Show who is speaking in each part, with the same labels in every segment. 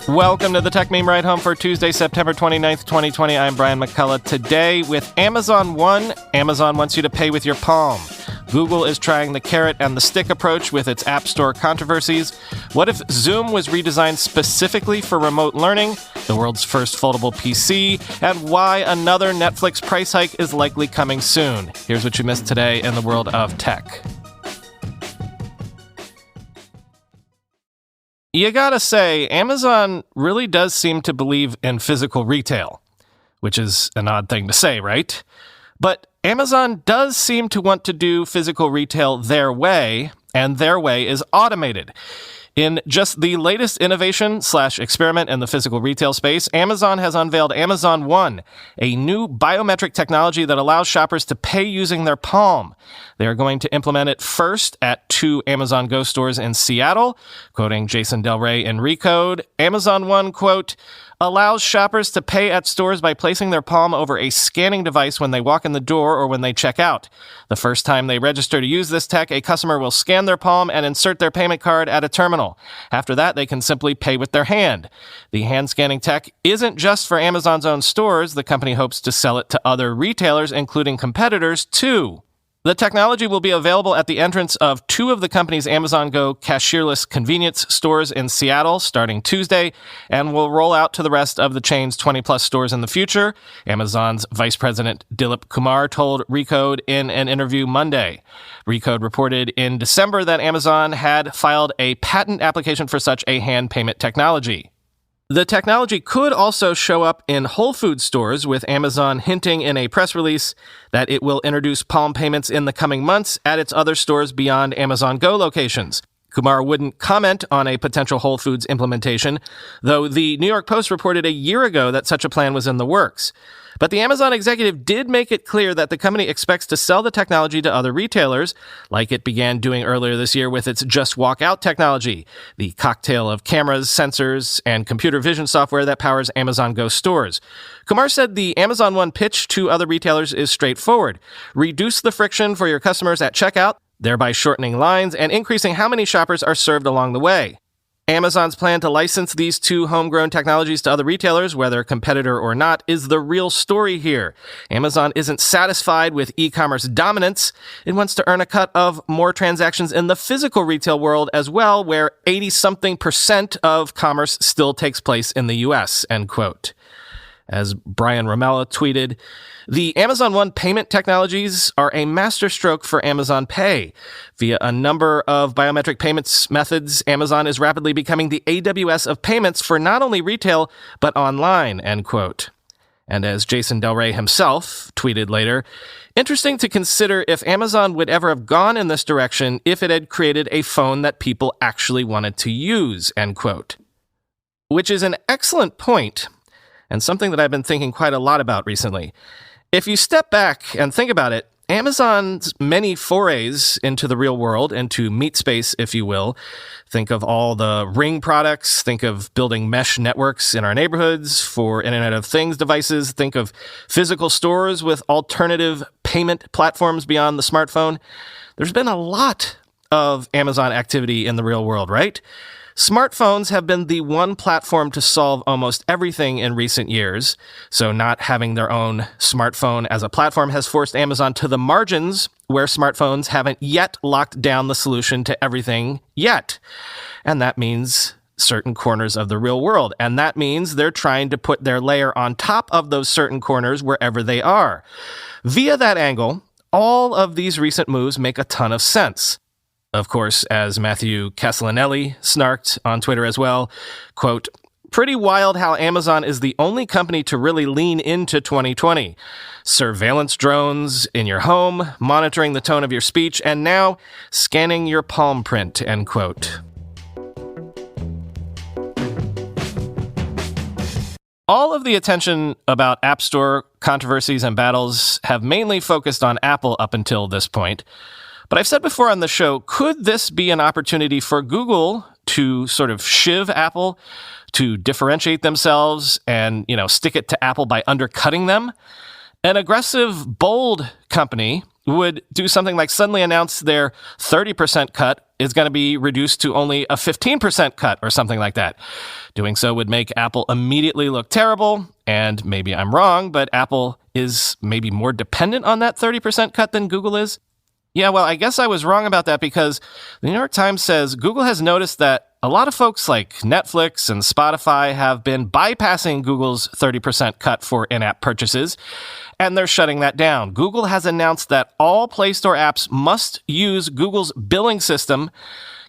Speaker 1: Welcome to the Tech Meme Ride Home for Tuesday, September 29th, 2020. I'm Brian McCullough. Today with Amazon One, Amazon wants you to pay with your palm. Google is trying the carrot and the stick approach with its App Store controversies. What if Zoom was redesigned specifically for remote learning? The world's first foldable PC, and why another Netflix price hike is likely coming soon. Here's what you missed today in the world of tech. You gotta say, Amazon really does seem to believe in physical retail, which is an odd thing to say, right? But Amazon does seem to want to do physical retail their way, and their way is automated. In just the latest innovation/experiment in the physical retail space, Amazon has unveiled Amazon One, a new biometric technology that allows shoppers to pay using their palm. They are going to implement it first at 2 Amazon Go stores in Seattle. Quoting Jason Del Rey in Recode, Amazon One, quote, allows shoppers to pay at stores by placing their palm over a scanning device when they walk in the door or when they check out. The first time they register to use this tech, a customer will scan their palm and insert their payment card at a terminal. After that, they can simply pay with their hand. The hand scanning tech isn't just for Amazon's own stores. The company hopes to sell it to other retailers, including competitors, too. The technology will be available at the entrance of 2 of the company's Amazon Go cashierless convenience stores in Seattle starting Tuesday, and will roll out to the rest of the chain's 20-plus stores in the future, Amazon's Vice President Dilip Kumar told Recode in an interview Monday. Recode reported in December that Amazon had filed a patent application for such a hand payment technology. The technology could also show up in Whole Foods stores, with Amazon hinting in a press release that it will introduce palm payments in the coming months at its other stores beyond Amazon Go locations. Kumar wouldn't comment on a potential Whole Foods implementation, though the New York Post reported a year ago that such a plan was in the works. But the Amazon executive did make it clear that the company expects to sell the technology to other retailers, like it began doing earlier this year with its Just Walk Out technology, the cocktail of cameras, sensors, and computer vision software that powers Amazon Go stores. Kumar said the Amazon One pitch to other retailers is straightforward. Reduce the friction for your customers at checkout, thereby shortening lines and increasing how many shoppers are served along the way. Amazon's plan to license these 2 homegrown technologies to other retailers, whether competitor or not, is the real story here. Amazon isn't satisfied with e-commerce dominance. It wants to earn a cut of more transactions in the physical retail world as well, where 80-something% of commerce still takes place in the US, end quote. As Brian Romella tweeted, the Amazon One payment technologies are a masterstroke for Amazon Pay. Via a number of biometric payments methods, Amazon is rapidly becoming the AWS of payments for not only retail, but online, end quote. And as Jason Del Rey himself tweeted later, interesting to consider if Amazon would ever have gone in this direction if it had created a phone that people actually wanted to use, end quote. Which is an excellent point, and something that I've been thinking quite a lot about recently. If you step back and think about it, Amazon's many forays into the real world, into meat space, if you will, think of all the Ring products, think of building mesh networks in our neighborhoods for Internet of Things devices, think of physical stores with alternative payment platforms beyond the smartphone. There's been a lot of Amazon activity in the real world, right? Smartphones have been the one platform to solve almost everything in recent years, so not having their own smartphone as a platform has forced Amazon to the margins where smartphones haven't yet locked down the solution to everything yet. And that means certain corners of the real world, and that means they're trying to put their layer on top of those certain corners wherever they are. Via that angle, all of these recent moves make a ton of sense. Of course, as Matthew Castellanelli snarked on Twitter as well, quote, pretty wild how Amazon is the only company to really lean into 2020. Surveillance drones in your home, monitoring the tone of your speech, and now scanning your palm print, end quote. All of the attention about App Store controversies and battles have mainly focused on Apple up until this point. But I've said before on the show, could this be an opportunity for Google to sort of shiv Apple, to differentiate themselves and, stick it to Apple by undercutting them? An aggressive, bold company would do something like suddenly announce their 30% cut is going to be reduced to only a 15% cut or something like that. Doing so would make Apple immediately look terrible, and maybe I'm wrong, but Apple is maybe more dependent on that 30% cut than Google is. Yeah, well, I guess I was wrong about that because the New York Times says Google has noticed that a lot of folks like Netflix and Spotify have been bypassing Google's 30% cut for in-app purchases, and they're shutting that down. Google has announced that all Play Store apps must use Google's billing system,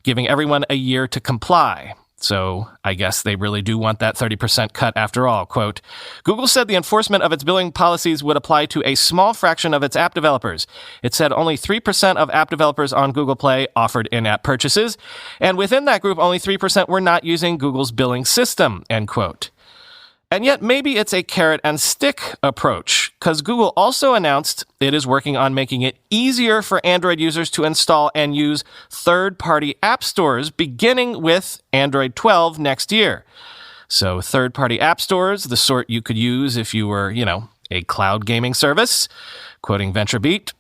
Speaker 1: giving everyone a year to comply. So I guess they really do want that 30% cut after all. Quote, Google said the enforcement of its billing policies would apply to a small fraction of its app developers. It said only 3% of app developers on Google Play offered in-app purchases, and within that group, only 3% were not using Google's billing system, end quote. And yet maybe it's a carrot and stick approach, because Google also announced it is working on making it easier for Android users to install and use third-party app stores, beginning with Android 12 next year. So third-party app stores, the sort you could use if you were, a cloud gaming service, quoting VentureBeat.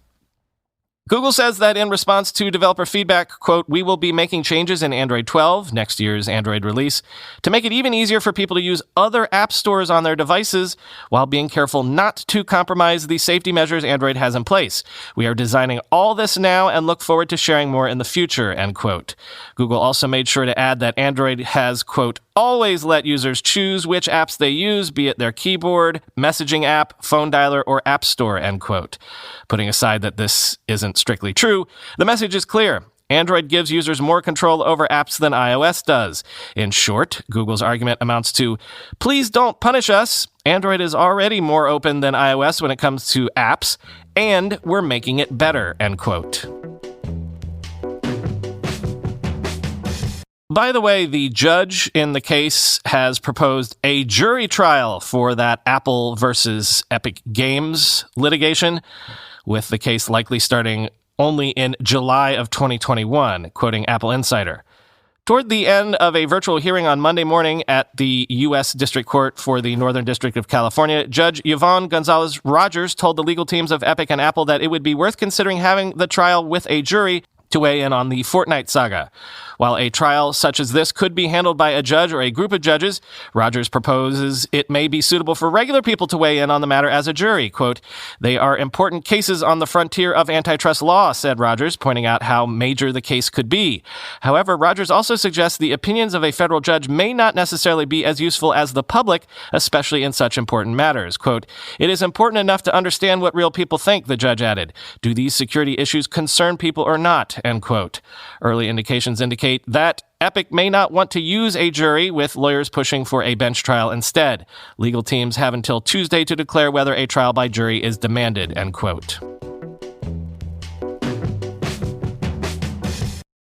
Speaker 1: Google says that in response to developer feedback, quote, we will be making changes in Android 12, next year's Android release, to make it even easier for people to use other app stores on their devices while being careful not to compromise the safety measures Android has in place. We are designing all this now and look forward to sharing more in the future, end quote. Google also made sure to add that Android has, quote, always let users choose which apps they use, be it their keyboard, messaging app, phone dialer, or app store, end quote. Putting aside that this isn't strictly true, the message is clear. Android gives users more control over apps than iOS does. In short, Google's argument amounts to, please don't punish us. Android is already more open than iOS when it comes to apps, and we're making it better, end quote. By the way, the judge in the case has proposed a jury trial for that Apple versus Epic Games litigation, with the case likely starting only in July of 2021, quoting Apple Insider. Toward the end of a virtual hearing on Monday morning at the U.S. District Court for the Northern District of California, Judge Yvonne Gonzalez-Rogers told the legal teams of Epic and Apple that it would be worth considering having the trial with a jury to weigh in on the Fortnite saga. While a trial such as this could be handled by a judge or a group of judges, Rogers proposes it may be suitable for regular people to weigh in on the matter as a jury. Quote, they are important cases on the frontier of antitrust law, said Rogers, pointing out how major the case could be. However, Rogers also suggests the opinions of a federal judge may not necessarily be as useful as the public, especially in such important matters. Quote, it is important enough to understand what real people think, the judge added. Do these security issues concern people or not? End quote. Early indications indicate that Epic may not want to use a jury, with lawyers pushing for a bench trial instead. Legal teams have until Tuesday to declare whether a trial by jury is demanded, end quote.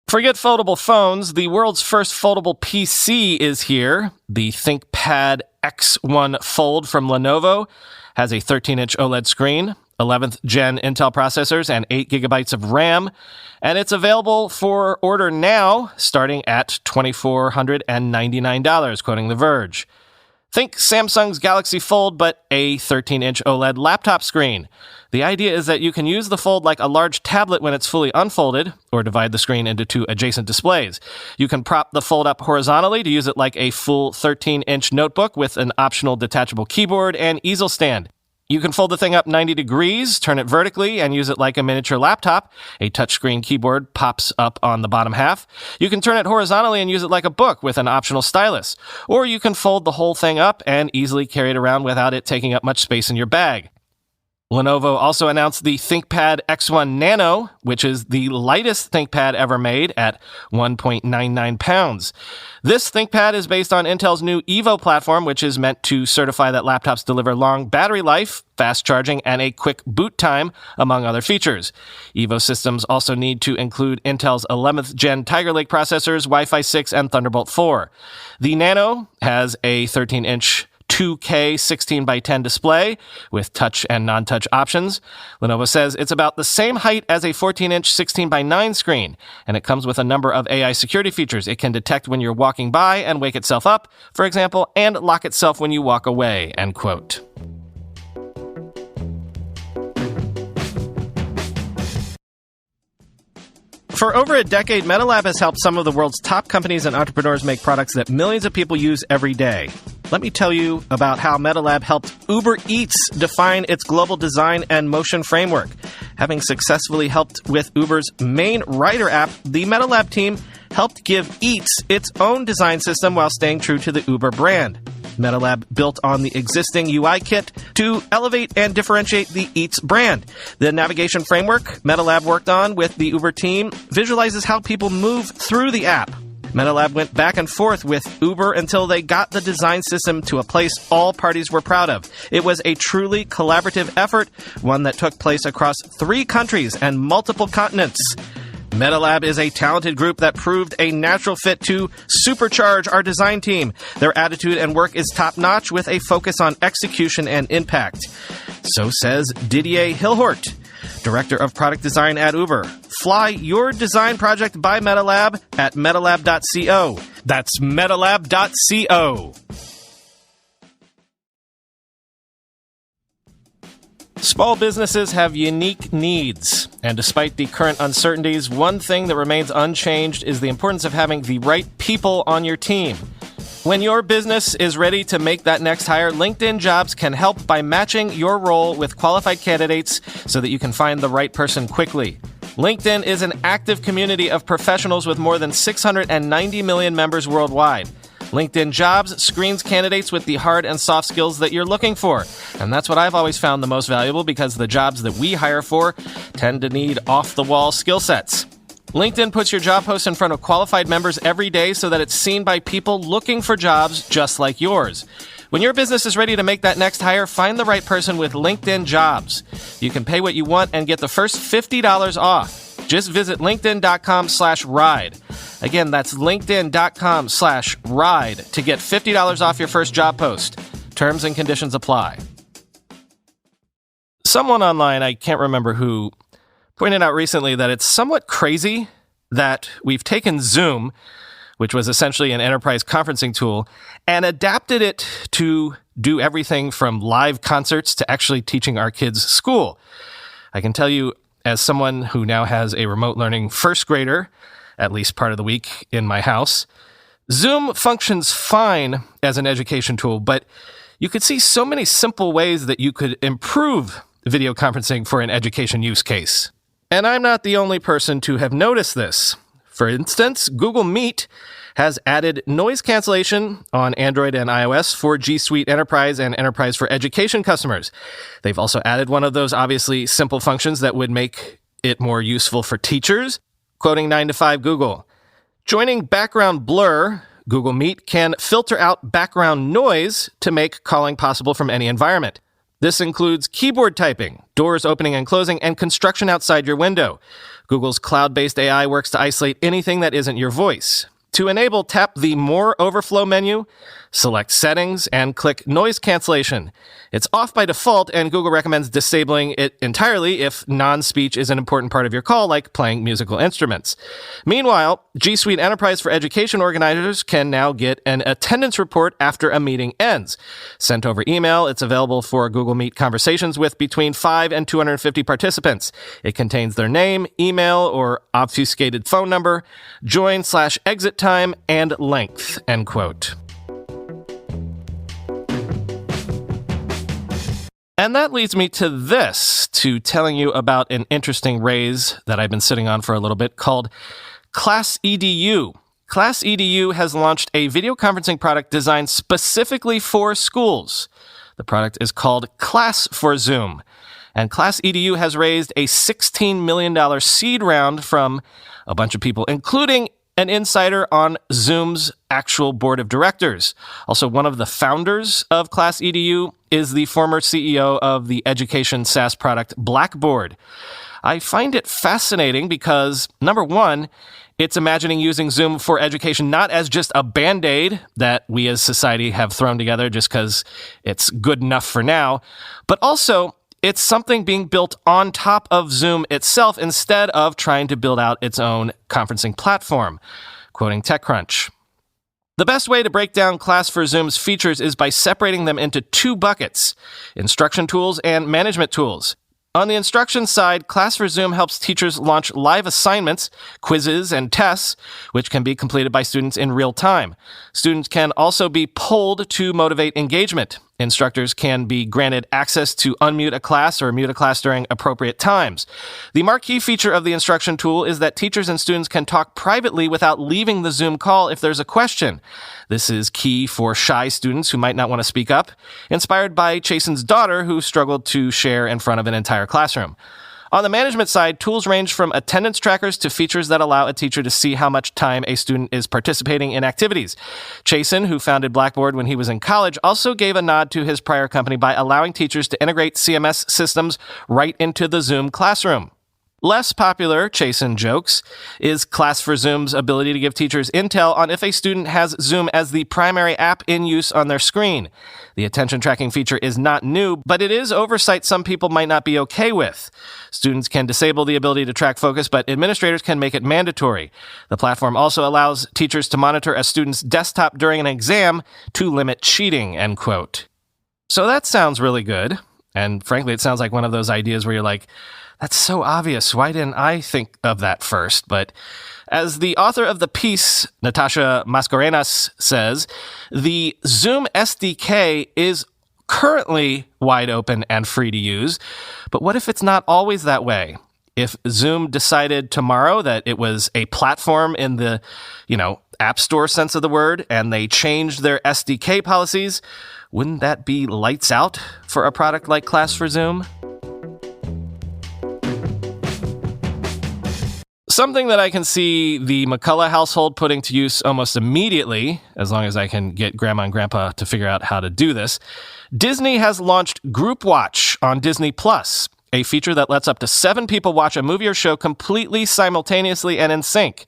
Speaker 1: Forget foldable phones. The world's first foldable PC is here. The Thinkpad X1 Fold from Lenovo has a 13-inch OLED screen, 11th gen Intel processors, and 8 gigabytes of RAM. And it's available for order now, starting at $2,499, quoting The Verge. Think Samsung's Galaxy Fold, but a 13-inch OLED laptop screen. The idea is that you can use the Fold like a large tablet when it's fully unfolded, or divide the screen into two adjacent displays. You can prop the Fold up horizontally to use it like a full 13-inch notebook with an optional detachable keyboard and easel stand. You can fold the thing up 90 degrees, turn it vertically, and use it like a miniature laptop. A touchscreen keyboard pops up on the bottom half. You can turn it horizontally and use it like a book with an optional stylus. Or you can fold the whole thing up and easily carry it around without it taking up much space in your bag. Lenovo also announced the Thinkpad X1 Nano, which is the lightest ThinkPad ever made at 1.99 pounds. This ThinkPad is based on Intel's new Evo platform, which is meant to certify that laptops deliver long battery life, fast charging, and a quick boot time, among other features. Evo systems also need to include Intel's 11th gen Tiger Lake processors, Wi-Fi 6, and Thunderbolt 4. The Nano has a 13-inch 2K 16x10 display with touch and non-touch options. Lenovo says it's about the same height as a 14-inch 16x9 screen, and it comes with a number of AI security features. It can detect when you're walking by and wake itself up, for example, and lock itself when you walk away, end quote. For over a decade, MetaLab has helped some of the world's top companies and entrepreneurs make products that millions of people use every day. Let me tell you about how MetaLab helped Uber Eats define its global design and motion framework. Having successfully helped with Uber's main rider app, the MetaLab team helped give Eats its own design system while staying true to the Uber brand. MetaLab built on the existing UI kit to elevate and differentiate the Eats brand. The navigation framework MetaLab worked on with the Uber team visualizes how people move through the app. MetaLab went back and forth with Uber until they got the design system to a place all parties were proud of. It was a truly collaborative effort, one that took place across 3 countries and multiple continents. MetaLab is a talented group that proved a natural fit to supercharge our design team. Their attitude and work is top-notch with a focus on execution and impact. So says Didier Hilhort, Director of Product Design at Uber. Fly your design project by MetaLab at metalab.co. That's metalab.co. Small businesses have unique needs, and despite the current uncertainties, one thing that remains unchanged is the importance of having the right people on your team. When your business is ready to make that next hire, LinkedIn Jobs can help by matching your role with qualified candidates so that you can find the right person quickly. LinkedIn is an active community of professionals with more than 690 million members worldwide. LinkedIn Jobs screens candidates with the hard and soft skills that you're looking for. And that's what I've always found the most valuable because the jobs that we hire for tend to need off-the-wall skill sets. LinkedIn puts your job post in front of qualified members every day so that it's seen by people looking for jobs just like yours. When your business is ready to make that next hire, find the right person with LinkedIn Jobs. You can pay what you want and get the first $50 off. Just visit linkedin.com/ride. Again, that's linkedin.com/ride to get $50 off your first job post. Terms and conditions apply. Someone online, I can't remember who, pointed out recently that it's somewhat crazy that we've taken Zoom, which was essentially an enterprise conferencing tool, and adapted it to do everything from live concerts to actually teaching our kids school. I can tell you, as someone who now has a remote learning first grader, at least part of the week in my house, Zoom functions fine as an education tool, but you could see so many simple ways that you could improve video conferencing for an education use case. And I'm not the only person to have noticed this. For instance, Google Meet has added noise cancellation on Android and iOS for G Suite Enterprise and Enterprise for Education customers. They've also added one of those obviously simple functions that would make it more useful for teachers. Quoting 9to5 Google, joining background blur, Google Meet can filter out background noise to make calling possible from any environment. This includes keyboard typing, doors opening and closing, and construction outside your window. Google's cloud-based AI works to isolate anything that isn't your voice. To enable, tap the More Overflow menu, select Settings, and click Noise Cancellation. It's off by default, and Google recommends disabling it entirely if non-speech is an important part of your call, like playing musical instruments. Meanwhile, G Suite Enterprise for Education organizers can now get an attendance report after a meeting ends. Sent over email, it's available for Google Meet conversations with between 5 and 250 participants. It contains their name, email, or obfuscated phone number, join/exit time, and length, end quote. And that leads me to this, to telling you about an interesting raise that I've been sitting on for a little bit called Class EDU. Class EDU has launched a video conferencing product designed specifically for schools. The product is called Class for Zoom. And Class EDU has raised a $16 million seed round from a bunch of people, including an insider on Zoom's actual board of directors. Also, one of the founders of Class EDU is the former CEO of the education SaaS product Blackboard. I find it fascinating because, number one, it's imagining using Zoom for education not as just a Band-Aid that we as society have thrown together just because it's good enough for now, but also it's something being built on top of Zoom itself instead of trying to build out its own conferencing platform. Quoting TechCrunch, the best way to break down Class for Zoom's features is by separating them into 2 buckets, instruction tools and management tools. On the instruction side, Class for Zoom helps teachers launch live assignments, quizzes, and tests, which can be completed by students in real time. Students can also be polled to motivate engagement. Instructors can be granted access to unmute a class or mute a class during appropriate times. The marquee feature of the instruction tool is that teachers and students can talk privately without leaving the Zoom call if there's a question. This is key for shy students who might not want to speak up, inspired by Chasen's daughter, who struggled to share in front of an entire classroom. On the management side, tools range from attendance trackers to features that allow a teacher to see how much time a student is participating in activities. Chasen, who founded Blackboard when he was in college, also gave a nod to his prior company by allowing teachers to integrate CMS systems right into the Zoom classroom. Less popular, Chasen jokes, is Class for Zoom's ability to give teachers intel on if a student has Zoom as the primary app in use on their screen. The attention tracking feature is not new, but it is oversight some people might not be okay with. Students can disable the ability to track focus, but administrators can make it mandatory. The platform also allows teachers to monitor a student's desktop during an exam to limit cheating, end quote. So that sounds really good. And frankly, it sounds like one of those ideas where you're like, that's so obvious. Why didn't I think of that first? But as the author of the piece, Natasha Mascarenas, says, the Zoom SDK is currently wide open and free to use. But what if it's not always that way? If Zoom decided tomorrow that it was a platform in the, App Store sense of the word, and they changed their SDK policies, wouldn't that be lights out for a product like Class for Zoom? Something that I can see the McCullough household putting to use almost immediately, as long as I can get Grandma and Grandpa to figure out how to do this, Disney has launched Group Watch on Disney+, a feature that lets up to 7 people watch a movie or show completely simultaneously and in sync.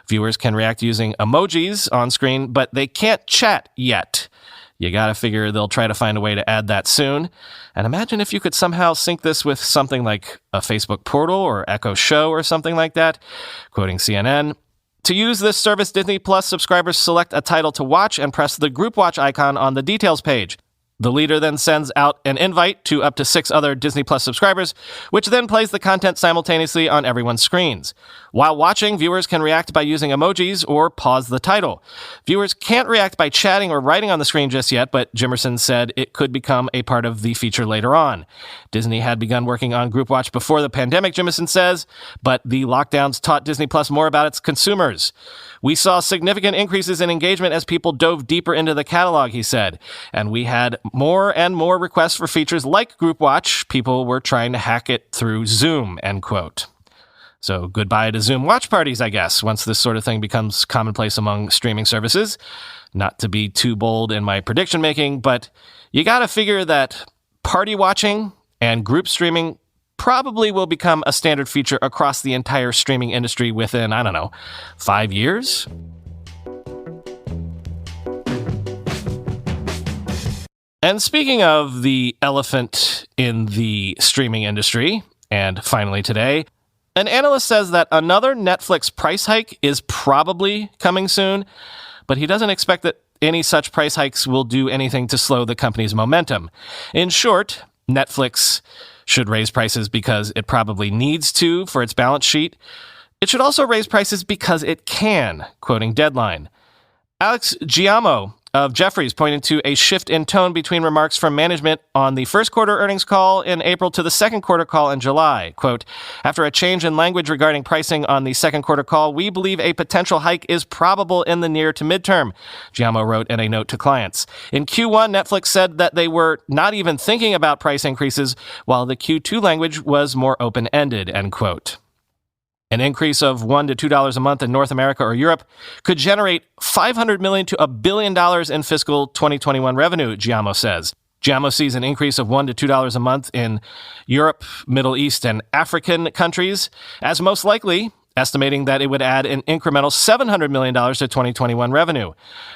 Speaker 1: Viewers can react using emojis on screen, but they can't chat yet. You gotta figure they'll try to find a way to add that soon. And imagine if you could somehow sync this with something like a Facebook portal or Echo Show or something like that. Quoting CNN, to use this service, Disney Plus subscribers select a title to watch and press the Group Watch icon on the details page. The leader then sends out an invite to up to 6 other Disney Plus subscribers, which then plays the content simultaneously on everyone's screens. While watching, viewers can react by using emojis or pause the title. Viewers can't react by chatting or writing on the screen just yet, but Jimerson said it could become a part of the feature later on. Disney had begun working on Group Watch before the pandemic, Jimerson says, but the lockdowns taught Disney Plus more about its consumers. We saw significant increases in engagement as people dove deeper into the catalog, he said, and we had more and more requests for features like Group Watch. People were trying to hack it through Zoom, end quote. So goodbye to Zoom watch parties, I guess, once this sort of thing becomes commonplace among streaming services. Not to be too bold in my prediction making, but you gotta figure that party watching and group streaming probably will become a standard feature across the entire streaming industry within, 5 years? And speaking of the elephant in the streaming industry, and finally today, an analyst says that another Netflix price hike is probably coming soon, but he doesn't expect that any such price hikes will do anything to slow the company's momentum. In short, Netflix should raise prices because it probably needs to for its balance sheet. It should also raise prices because it can, quoting Deadline. Alex Giaimo of Jefferies pointed to a shift in tone between remarks from management on the first quarter earnings call in April to the second quarter call in July. Quote, after a change in language regarding pricing on the second quarter call, we believe a potential hike is probable in the near to midterm, Giaimo wrote in a note to clients. In Q1, Netflix said that they were not even thinking about price increases, while the Q2 language was more open-ended, end quote. An increase of $1 to $2 a month in North America or Europe could generate $500 million to $1 billion in fiscal 2021 revenue, Giaimo says. Giaimo sees an increase of $1 to $2 a month in Europe, Middle East, and African countries as most likely, estimating that it would add an incremental $700 million to 2021 revenue.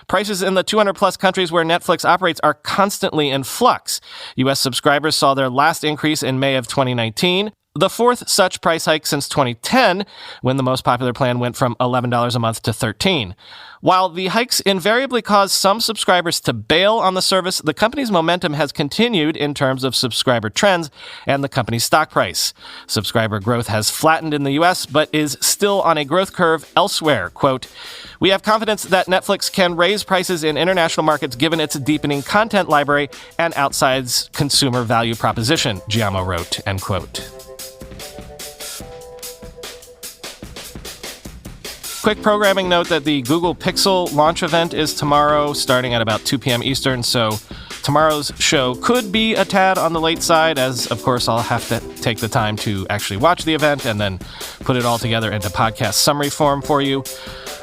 Speaker 1: Prices in the 200-plus countries where Netflix operates are constantly in flux. U.S. subscribers saw their last increase in May of 2019. the fourth such price hike since 2010, when the most popular plan went from $11 a month to $13. While the hikes invariably cause some subscribers to bail on the service, the company's momentum has continued in terms of subscriber trends and the company's stock price. Subscriber growth has flattened in the US, but is still on a growth curve elsewhere. Quote, "We have confidence that Netflix can raise prices in international markets given its deepening content library and outsized consumer value proposition," Giamo wrote, end quote. Quick programming note that the Google Pixel launch event is tomorrow, starting at about 2 p.m. Eastern, so tomorrow's show could be a tad on the late side, as, of course, I'll have to take the time to actually watch the event and then put it all together into podcast summary form for you.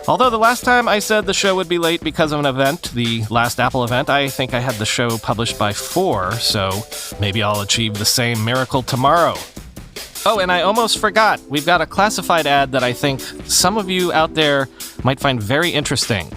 Speaker 1: Although the last time I said the show would be late because of an event, the last Apple event, I think I had the show published by 4, so maybe I'll achieve the same miracle tomorrow. Oh, and I almost forgot. We've got a classified ad that I think some of you out there might find very interesting.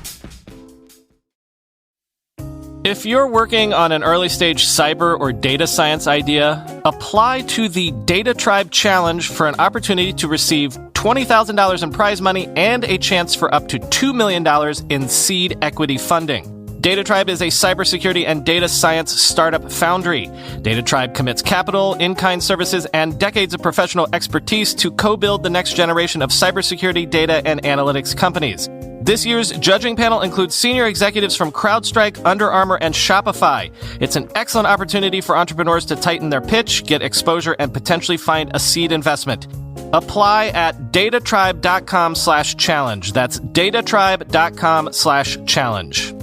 Speaker 1: If you're working on an early-stage cyber or data science idea, apply to the Data Tribe Challenge for an opportunity to receive $20,000 in prize money and a chance for up to $2 million in seed equity funding. Data Tribe is a cybersecurity and data science startup foundry. Data Tribe commits capital, in-kind services, and decades of professional expertise to co-build the next generation of cybersecurity, data, and analytics companies. This year's judging panel includes senior executives from CrowdStrike, Under Armour, and Shopify. It's an excellent opportunity for entrepreneurs to tighten their pitch, get exposure, and potentially find a seed investment. Apply at datatribe.com/challenge. That's datatribe.com/challenge.